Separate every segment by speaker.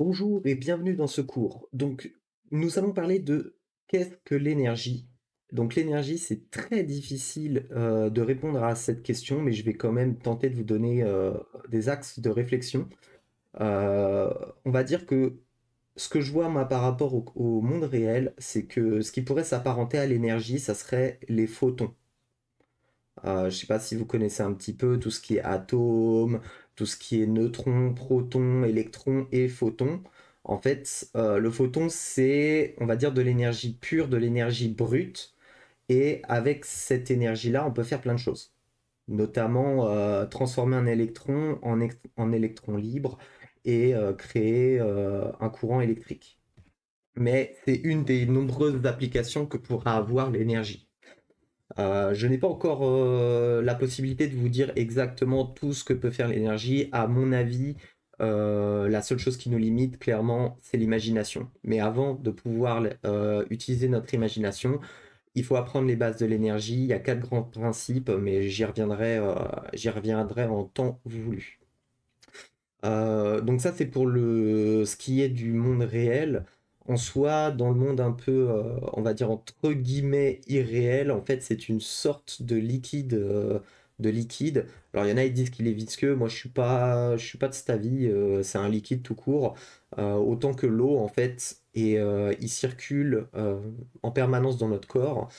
Speaker 1: Bonjour et bienvenue dans ce cours. Donc, nous allons parler de qu'est-ce que l'énergie? Donc, l'énergie, c'est très difficile de répondre à cette question, mais je vais quand même tenter de vous donner des axes de réflexion. Euh, on va dire que ce que je vois moi par rapport au monde réel, c'est que ce qui pourrait s'apparenter à l'énergie, ça serait les photons. Je ne sais pas si vous connaissez un petit peu tout ce qui est atomes, tout ce qui est neutrons, protons, électrons et photons. En fait, le photon, c'est, on va dire, de l'énergie pure, de l'énergie brute. Et avec cette énergie-là, on peut faire plein de choses. Notamment transformer un électron en électron libre et créer un courant électrique. Mais c'est une des nombreuses applications que pourra avoir l'énergie. Je n'ai pas encore la possibilité de vous dire exactement tout ce que peut faire l'énergie. À mon avis, la seule chose qui nous limite, clairement, c'est l'imagination. Mais avant de pouvoir utiliser notre imagination, il faut apprendre les bases de l'énergie. Il y a quatre grands principes, mais j'y reviendrai en temps voulu. Donc ça, c'est pour ce qui est du monde réel. En soi, dans le monde un peu, on va dire entre guillemets irréel, en fait, c'est une sorte de liquide. Alors il y en a, ils disent qu'il est visqueux. Moi, je suis pas de cet avis. C'est un liquide tout court, autant que l'eau en fait, et il circule en permanence dans notre corps.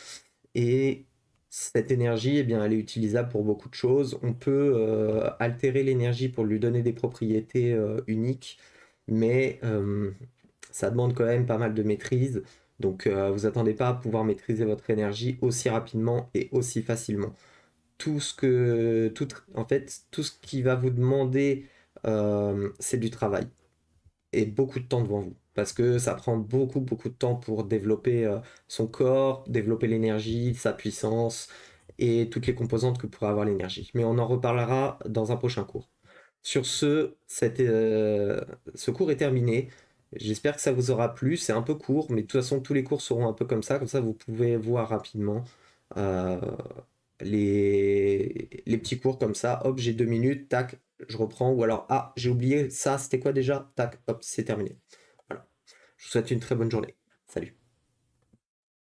Speaker 1: Et cette énergie, eh bien, elle est utilisable pour beaucoup de choses. On peut altérer l'énergie pour lui donner des propriétés uniques, mais ça demande quand même pas mal de maîtrise. Donc, vous attendez pas à pouvoir maîtriser votre énergie aussi rapidement et aussi facilement. En fait, tout ce qui va vous demander, c'est du travail et beaucoup de temps devant vous. Parce que ça prend beaucoup, beaucoup de temps pour développer son corps, développer l'énergie, sa puissance et toutes les composantes que pourrait avoir l'énergie. Mais on en reparlera dans un prochain cours. Sur ce cours est terminé. J'espère que ça vous aura plu. C'est un peu court, mais de toute façon, tous les cours seront un peu comme ça. Comme ça, vous pouvez voir rapidement euh, les petits cours comme ça. Hop, j'ai 2 minutes, tac, je reprends. Ou alors, ah, j'ai oublié ça, c'était quoi déjà? Tac, hop, c'est terminé. Voilà. Je vous souhaite une très bonne journée. Salut.